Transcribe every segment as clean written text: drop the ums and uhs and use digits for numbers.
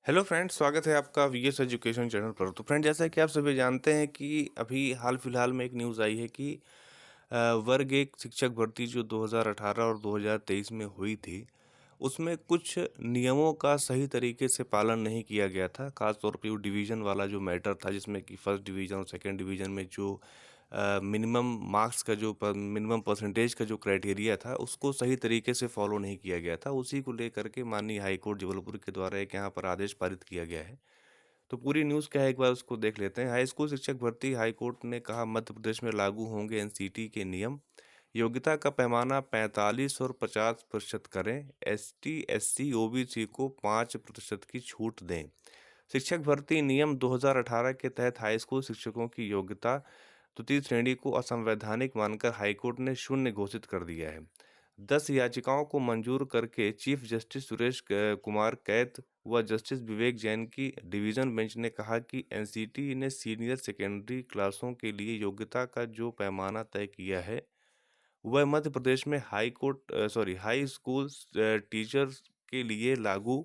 Hello friends, स्वागत है आपका वीएस एजुकेशन चैनल पर। तो फ्रेंड, जैसा कि आप सभी जानते हैं कि अभी हाल फिलहाल में एक न्यूज़ आई है कि वर्ग एक शिक्षक भर्ती जो 2018 और 2023 में हुई थी, उसमें कुछ नियमों का सही तरीके से पालन नहीं किया गया था। खास तौर पे वो डिवीज़न वाला जो मैटर था, जिसमें कि फर्स्ट डिवीज़न और सेकंड डिवीज़न में जो मिनिमम मार्क्स का जो मिनिमम परसेंटेज का जो क्राइटेरिया था, उसको सही तरीके से फॉलो नहीं किया गया था। उसी को लेकर के माननीय हाई कोर्ट जबलपुर के द्वारा एक यहाँ पर आदेश पारित किया गया है। तो पूरी न्यूज़ क्या है, एक बार उसको देख लेते हैं। हाई स्कूल शिक्षक भर्ती हाई कोर्ट ने कहा, मध्य प्रदेश में लागू होंगे एनसीटी के नियम। योग्यता का पैमाना 45 और 50% करें। एसटी एससी ओबीसी को 5% की छूट दें। शिक्षक भर्ती नियम 2018 के तहत हाई स्कूल शिक्षकों की योग्यता तृतीय श्रेणी को असंवैधानिक मानकर हाईकोर्ट ने शून्य घोषित कर दिया है। 10 याचिकाओं को मंजूर करके चीफ जस्टिस सुरेश कुमार कैत व जस्टिस विवेक जैन की डिवीजन बेंच ने कहा कि एनसीटी ने सीनियर सेकेंडरी क्लासों के लिए योग्यता का जो पैमाना तय किया है, वह मध्य प्रदेश में हाई स्कूल टीचर्स के लिए लागू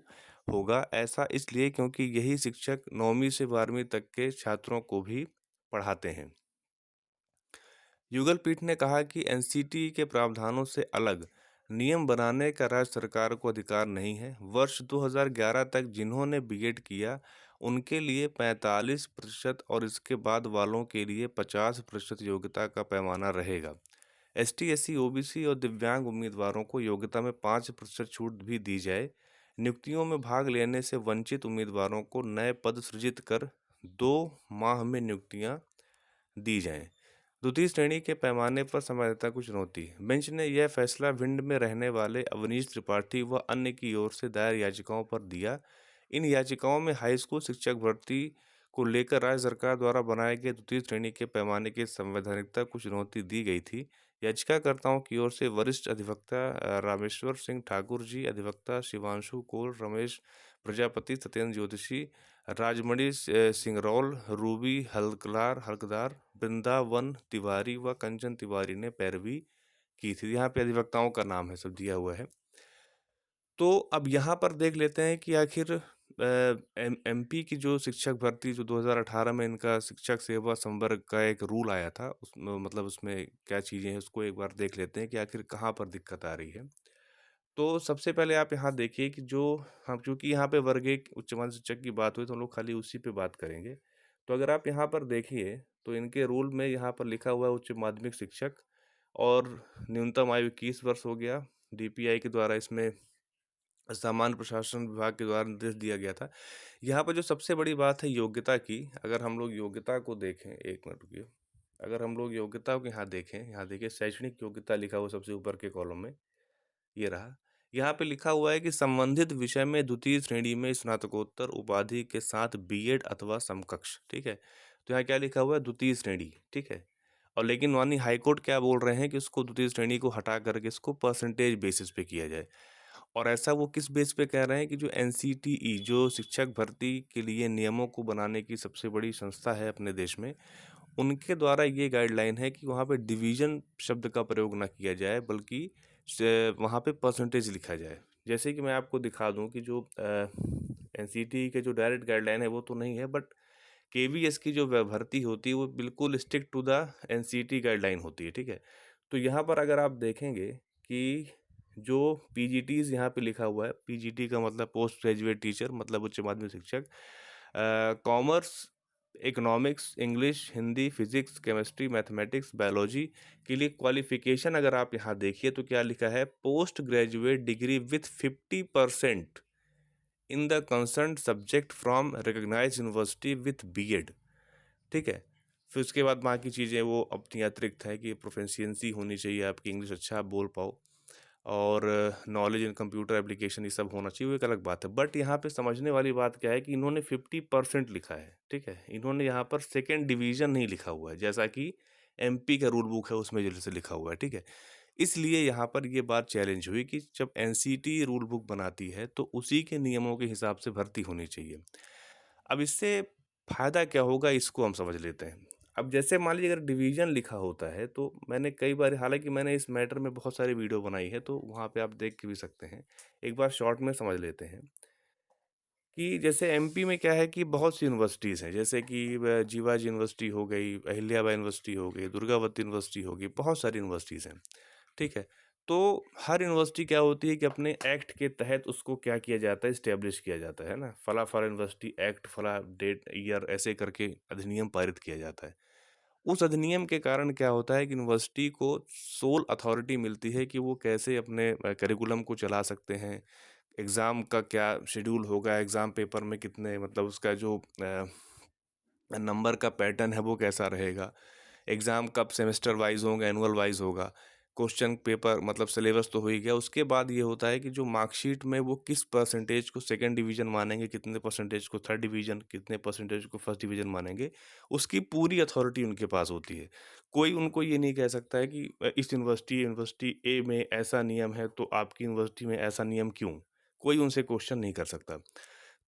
होगा। ऐसा इसलिए क्योंकि यही शिक्षक 9वीं से 12वीं तक के छात्रों को भी पढ़ाते हैं। युगल पीठ ने कहा कि एनसीटी के प्रावधानों से अलग नियम बनाने का राज्य सरकार को अधिकार नहीं है। वर्ष 2011 तक जिन्होंने बीएड किया, उनके लिए 45% और इसके बाद वालों के लिए 50% योग्यता का पैमाना रहेगा। एसटी एससी ओबीसी और दिव्यांग उम्मीदवारों को योग्यता में 5% छूट भी दी जाए। नियुक्तियों में भाग लेने से वंचित उम्मीदवारों को नए पद सृजित कर 2 माह में नियुक्तियां दी जाएं। द्वितीय श्रेणी के पैमाने पर संवाददाता को चुनौती। बेंच ने यह फैसला भिंड में रहने वाले अवनीश त्रिपाठी व अन्य की ओर से दायर याचिकाओं पर दिया। इन याचिकाओं में हाई स्कूल शिक्षक भर्ती को लेकर राज्य सरकार द्वारा बनाए गए द्वितीय श्रेणी के पैमाने की संवैधानिकता को चुनौती दी गई थी। याचिकाकर्ताओं की ओर से वरिष्ठ अधिवक्ता रामेश्वर सिंह ठाकुर जी, अधिवक्ता शिवांशु कौल, रमेश प्रजापति, सत्येंद्र ज्योतिषी, राजमणि सिंगरौल, रूबी हलकदार, वृंदावन तिवारी व कंचन तिवारी ने पैरवी की थी। यहाँ पे अधिवक्ताओं का नाम है, सब दिया हुआ है। तो अब यहाँ पर देख लेते हैं कि आखिर एमपी की जो शिक्षक भर्ती जो 2018 में इनका शिक्षक सेवा संवर्ग का एक रूल आया था, उसमें मतलब उसमें क्या चीज़ें हैं, उसको एक बार देख लेते हैं कि आखिर कहाँ पर दिक्कत आ रही है। तो सबसे पहले आप यहाँ देखिए कि जो हम चूँकि यहाँ पे वर्ग एक उच्च माध्यमिक शिक्षक की बात हुई, तो हम लोग खाली उसी पे बात करेंगे। तो अगर आप यहाँ पर देखिए, तो इनके रूल में यहाँ पर लिखा हुआ है उच्च माध्यमिक शिक्षक, और न्यूनतम आयु 21 वर्ष हो गया। डीपीआई के द्वारा इसमें सामान्य प्रशासन विभाग के द्वारा निर्देश दिया गया था। यहाँ पर जो सबसे बड़ी बात है योग्यता की, अगर हम लोग योग्यता को देखें, एक मिनट रुकिए। अगर हम लोग योग्यता को यहाँ देखें, यहाँ देखिए शैक्षणिक योग्यता लिखा हुआ सबसे ऊपर के कॉलम में, ये रहा। यहाँ पे लिखा हुआ है कि संबंधित विषय में द्वितीय श्रेणी में स्नातकोत्तर उपाधि के साथ बीएड अथवा समकक्ष, ठीक है। तो यहाँ क्या लिखा हुआ है, द्वितीय श्रेणी, ठीक है। और लेकिन माननीय हाईकोर्ट क्या बोल रहे हैं कि इसको द्वितीय श्रेणी को हटा करके इसको परसेंटेज बेसिस पे किया जाए। और ऐसा वो किस बेस पे कह रहे हैं कि जो एनसीटीई जो शिक्षक भर्ती के लिए नियमों को बनाने की सबसे बड़ी संस्था है अपने देश में, उनके द्वारा ये गाइडलाइन है कि वहाँ पे डिवीज़न शब्द का प्रयोग ना किया जाए, बल्कि वहाँ पे परसेंटेज लिखा जाए। जैसे कि मैं आपको दिखा दूँ कि जो एनसीटीई के जो डायरेक्ट गाइडलाइन है वो तो नहीं है, बट केवीएस की जो भर्ती होती है वो बिल्कुल stick to the NCT guideline होती है, ठीक है। तो यहाँ पर अगर आप देखेंगे कि जो पीजीटीज यहाँ पे लिखा हुआ है, पीजीटी का मतलब पोस्ट ग्रेजुएट टीचर, मतलब उच्च माध्यमिक शिक्षक, commerce, economics, English, Hindi, physics, chemistry, mathematics, biology के लिए क्वालिफिकेशन अगर आप यहाँ देखिए तो क्या लिखा है, post graduate degree with 50% in the concern subject from recognised university with BEd, ठीक है। फिर उसके बाद बाकी चीज़ें वो अपनी अतिरिक्त है कि प्रोफिशिएंसी होनी चाहिए आपकी, इंग्लिश अच्छा आप बोल पाओ, और नॉलेज इन कंप्यूटर एप्लीकेशन ये सब होना चाहिए, वो एक अलग बात है। बट यहाँ पे समझने वाली बात क्या है कि इन्होंने 50% लिखा है, ठीक है। इन्होंने यहाँ पर सेकेंड डिवीज़न नहीं लिखा हुआ है, जैसा कि एमपी का रूल बुक है उसमें जैसे लिखा हुआ है, ठीक है। इसलिए यहाँ पर ये बात चैलेंज हुई कि जब एनसीटी रूल बुक बनाती है तो उसी के नियमों के हिसाब से भर्ती होनी चाहिए। अब इससे फ़ायदा क्या होगा, इसको हम समझ लेते हैं। अब जैसे मान लीजिए अगर डिवीज़न लिखा होता है, तो मैंने कई बार, हालाँकि मैंने इस मैटर में बहुत सारी वीडियो बनाई है, तो वहाँ पे आप देख के भी सकते हैं। एक बार शॉर्ट में समझ लेते हैं। कि जैसे एमपी में क्या है कि बहुत सी यूनिवर्सिटीज़ हैं, जैसे कि जीवाजी यूनिवर्सिटी हो गई, अहिल्याबाई यूनिवर्सिटी हो गई, दुर्गावती यूनिवर्सिटी हो गई, बहुत सारी यूनिवर्सिटीज़ हैं, ठीक है? तो हर यूनिवर्सिटी क्या होती है कि अपने एक्ट के तहत उसको क्या किया जाता है, एस्टेब्लिश किया जाता है ना? फला-फला यूनिवर्सिटी एक्ट, फला डेट, ईयर ऐसे करके अधिनियम पारित किया जाता है। उस अधिनियम के कारण क्या होता है कि यूनिवर्सिटी को सोल अथॉरिटी मिलती है कि वो कैसे अपने करिकुलम को चला सकते हैं, एग्ज़ाम का क्या शेड्यूल होगा, एग्ज़ाम पेपर में कितने मतलब उसका जो नंबर का पैटर्न है वो कैसा रहेगा, एग्ज़ाम कब सेमेस्टर वाइज़ होगा, एनुअल वाइज़ होगा, क्वेश्चन पेपर मतलब सिलेबस तो हो ही गया। उसके बाद ये होता है कि जो मार्कशीट में वो किस परसेंटेज को सेकंड डिवीज़न मानेंगे, कितने परसेंटेज को थर्ड डिवीज़न, कितने परसेंटेज को फर्स्ट डिवीज़न मानेंगे, उसकी पूरी अथॉरिटी उनके पास होती है। कोई उनको ये नहीं कह सकता है कि इस यूनिवर्सिटी ए में ऐसा नियम है, तो आपकी यूनिवर्सिटी में ऐसा नियम क्यों? कोई उनसे क्वेश्चन नहीं कर सकता।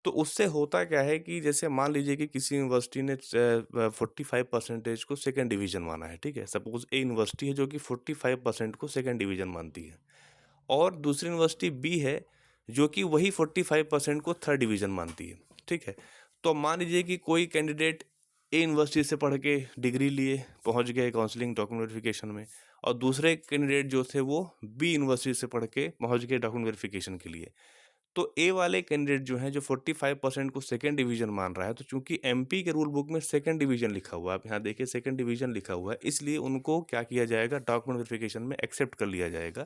तो उससे होता क्या है कि जैसे मान लीजिए कि किसी यूनिवर्सिटी ने 45 परसेंटेज को सेकंड डिवीज़न माना है, ठीक है? सपोज़ ए यूनिवर्सिटी है जो कि 45% को सेकंड डिवीज़न मानती है और दूसरी यूनिवर्सिटी बी है जो कि वही 45% को थर्ड डिवीज़न मानती है, ठीक है? तो मान लीजिए कि कोई कैंडिडेट ए यूनिवर्सिटी से पढ़ के डिग्री लिए पहुँच गए काउंसलिंग डॉक्यूमेंट वेरिफिकेशन में और दूसरे कैंडिडेट जो थे वो बी यूनिवर्सिटी से पढ़ के पहुँच गए डॉक्यूमेंट वेरिफिकेशन के लिए। तो ए वाले कैंडिडेट जो हैं, जो 45% को सेकंड डिवीज़न मान रहा है, तो चूँकि एमपी के रूल बुक में सेकंड डिवीज़न लिखा हुआ है, आप यहाँ देखिए सेकंड डिवीज़न लिखा हुआ है, इसलिए उनको क्या किया जाएगा, डॉक्यूमेंट वेरिफिकेशन में एक्सेप्ट कर लिया जाएगा।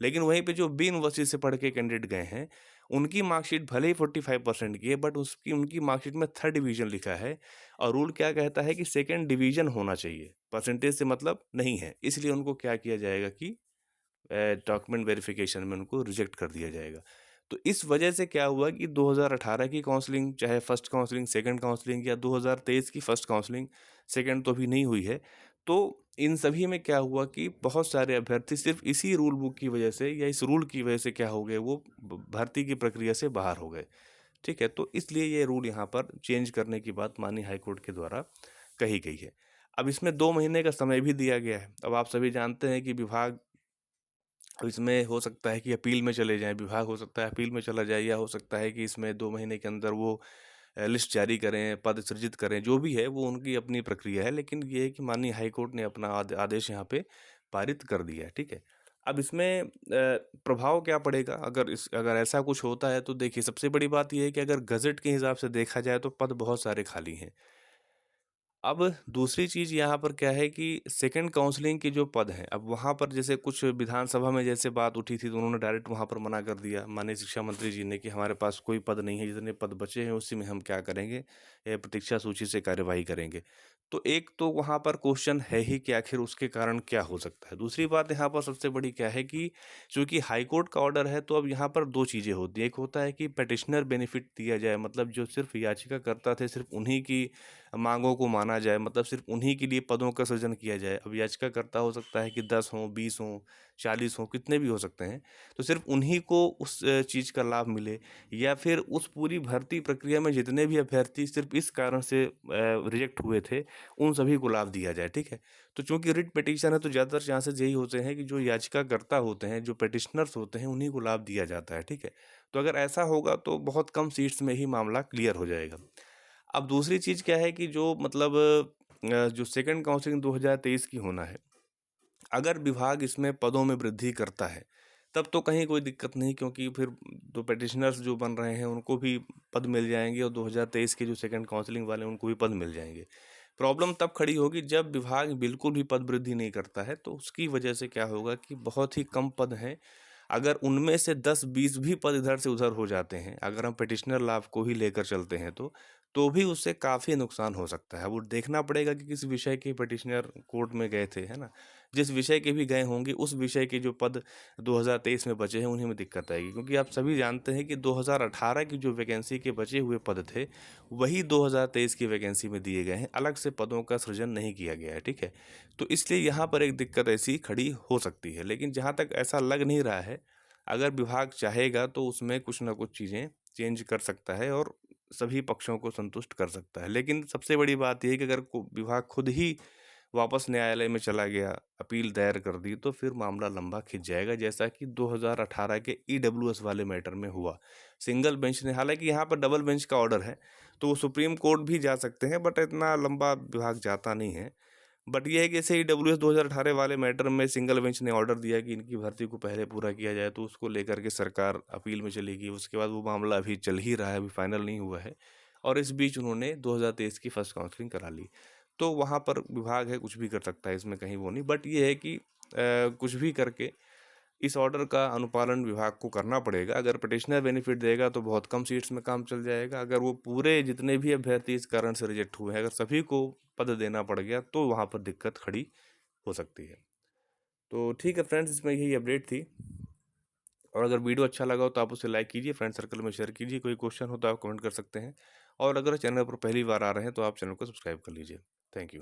लेकिन वहीं पे जो बी यूनिवर्सिटी से पढ़ के कैंडिडेट गए हैं, उनकी मार्कशीट भले ही 45% की है, बट उसकी उनकी मार्कशीट में थर्ड डिवीज़न लिखा है और रूल क्या कहता है कि सेकंड डिवीज़न होना चाहिए, परसेंटेज से मतलब नहीं है। इसलिए उनको क्या किया जाएगा कि डॉक्यूमेंट वेरिफिकेशन में उनको रिजेक्ट कर दिया जाएगा। तो इस वजह से क्या हुआ कि 2018 की काउंसलिंग, चाहे फर्स्ट काउंसलिंग, सेकंड काउंसलिंग या 2023 की फर्स्ट काउंसलिंग, सेकंड तो अभी नहीं हुई है। तो इन सभी में क्या हुआ कि बहुत सारे अभ्यर्थी सिर्फ़ इसी रूल बुक की वजह से या इस रूल की वजह से क्या हो गए, वो ब भर्ती की प्रक्रिया से बाहर हो गए। ठीक है? तो इसलिए ये रूल यहाँ पर चेंज करने की बात माननीय हाई कोर्ट के द्वारा कही गई है। अब इसमें 2 महीने का समय भी दिया गया है। अब आप सभी जानते हैं कि विभाग, अब इसमें हो सकता है कि अपील में चले जाएँ, विभाग हो सकता है अपील में चला जाए या हो सकता है कि इसमें 2 महीने के अंदर वो लिस्ट जारी करें, पद सृजित करें, जो भी है वो उनकी अपनी प्रक्रिया है। लेकिन ये है कि माननीय हाई कोर्ट ने अपना आदेश यहाँ पे पारित कर दिया है, ठीक है? अब इसमें प्रभाव क्या पड़ेगा अगर ऐसा कुछ होता है, तो देखिए सबसे बड़ी बात ये है कि अगर गज़ट के हिसाब से देखा जाए तो पद बहुत सारे खाली हैं। अब दूसरी चीज़ यहाँ पर क्या है कि सेकंड काउंसलिंग के जो पद हैं, अब वहाँ पर जैसे कुछ विधानसभा में जैसे बात उठी थी, तो उन्होंने डायरेक्ट वहाँ पर मना कर दिया माननीय शिक्षा मंत्री जी ने कि हमारे पास कोई पद नहीं है, जितने पद बचे हैं उसी में हम क्या करेंगे, प्रतीक्षा सूची से कार्यवाही करेंगे। तो एक तो वहाँ पर क्वेश्चन है ही कि आखिर उसके कारण क्या हो सकता है। दूसरी बात यहाँ पर सबसे बड़ी क्या है कि चूँकि हाई कोर्ट का ऑर्डर है, तो अब यहाँ पर 2 चीज़ें होती हैं। एक होता है कि पेटिशनर बेनिफिट दिया जाए, मतलब जो सिर्फ़ याचिकाकर्ता थे, सिर्फ़ उन्हीं की माँगों को माना जाए, मतलब सिर्फ़ उन्हीं के लिए पदों का सृजन किया जाए। अब याचिकाकर्ता हो सकता है कि 10 हों, 20 हों, 40 हों, कितने भी हो सकते हैं। तो सिर्फ़ उन्हीं को उस चीज़ का लाभ मिले, या फिर उस पूरी भर्ती प्रक्रिया में जितने भी अभ्यर्थी सिर्फ़ इस कारण से रिजेक्ट हुए थे, उन सभी को लाभ दिया जाए, ठीक है? तो चूँकि रिट पिटीशन है, तो ज़्यादातर चांसेज़ यही होते हैं कि जो याचिकाकर्ता होते हैं, जो पिटिशनर्स होते हैं, उन्हीं को लाभ दिया जाता है, ठीक है? तो अगर ऐसा होगा तो बहुत कम सीट्स में ही मामला क्लियर हो जाएगा। अब दूसरी चीज़ क्या है कि जो मतलब जो सेकंड काउंसलिंग 2023 की होना है, अगर विभाग इसमें पदों में वृद्धि करता है, तब तो कहीं कोई दिक्कत नहीं, क्योंकि फिर जो पिटिशनर्स जो बन रहे हैं उनको भी पद मिल जाएँगे और 2023 के जो सेकंड काउंसलिंग वाले हैं उनको भी पद मिल जाएँगे। प्रॉब्लम तब खड़ी होगी जब विभाग बिल्कुल भी पद वृद्धि नहीं करता है, तो उसकी वजह से क्या होगा कि बहुत ही कम पद हैं। अगर उनमें से 10-20 भी पद इधर से उधर हो जाते हैं, अगर हम पिटिशनर लाभ को ही लेकर चलते हैं तो भी उससे काफ़ी नुकसान हो सकता है। वो देखना पड़ेगा कि किस विषय के पिटिशनर कोर्ट में गए थे, है ना? जिस विषय के भी गए होंगे, उस विषय के जो पद 2023 में बचे हैं, उन्हीं में दिक्कत आएगी। क्योंकि आप सभी जानते हैं कि 2018 की जो वैकेंसी के बचे हुए पद थे, वही 2023 की वैकेंसी में दिए गए हैं। अलग से पदों का सृजन नहीं किया गया है, ठीक है? तो इसलिए यहाँ पर एक दिक्कत ऐसी खड़ी हो सकती है। लेकिन जहाँ तक ऐसा लग नहीं रहा है, अगर विभाग चाहेगा तो उसमें कुछ न कुछ चीज़ें चेंज कर सकता है और सभी पक्षों को संतुष्ट कर सकता है। लेकिन सबसे बड़ी बात ये है कि अगर विभाग खुद ही वापस न्यायालय में चला गया, अपील दायर कर दी, तो फिर मामला लंबा खिंच जाएगा, जैसा कि 2018 के ईडब्ल्यूएस वाले मैटर में हुआ। सिंगल बेंच ने, हालाँकि यहाँ पर डबल बेंच का ऑर्डर है, तो वो सुप्रीम कोर्ट भी जा सकते हैं, बट इतना लंबा विभाग जाता नहीं है। बट ये है कि जैसे ईडब्ल्यूएस 2018 वाले मैटर में सिंगल बेंच ने ऑर्डर दिया कि इनकी भर्ती को पहले पूरा किया जाए, तो उसको लेकर के सरकार अपील में चली गई। उसके बाद वो मामला अभी चल ही रहा है, अभी फाइनल नहीं हुआ है, और इस बीच उन्होंने 2023 की फर्स्ट काउंसलिंग करा ली। तो वहाँ पर विभाग है, कुछ भी कर सकता है, इसमें कहीं वो नहीं। बट ये है कि कुछ भी करके इस ऑर्डर का अनुपालन विभाग को करना पड़ेगा। अगर पिटिशनर बेनिफिट देगा तो बहुत कम सीट्स में काम चल जाएगा। अगर वो पूरे जितने भी अभ्यर्थी इस कारण से रिजेक्ट हुए हैं, अगर सभी को पद देना पड़ गया, तो वहाँ पर दिक्कत खड़ी हो सकती है। तो ठीक है फ्रेंड्स, इसमें यही अपडेट थी। और अगर वीडियो अच्छा लगा हो तो आप उसे लाइक कीजिए, फ्रेंड सर्कल में शेयर कीजिए। कोई क्वेश्चन हो तो आप कमेंट कर सकते हैं। और अगर चैनल पर पहली बार आ रहे हैं तो आप चैनल को सब्सक्राइब कर लीजिए। Thank you.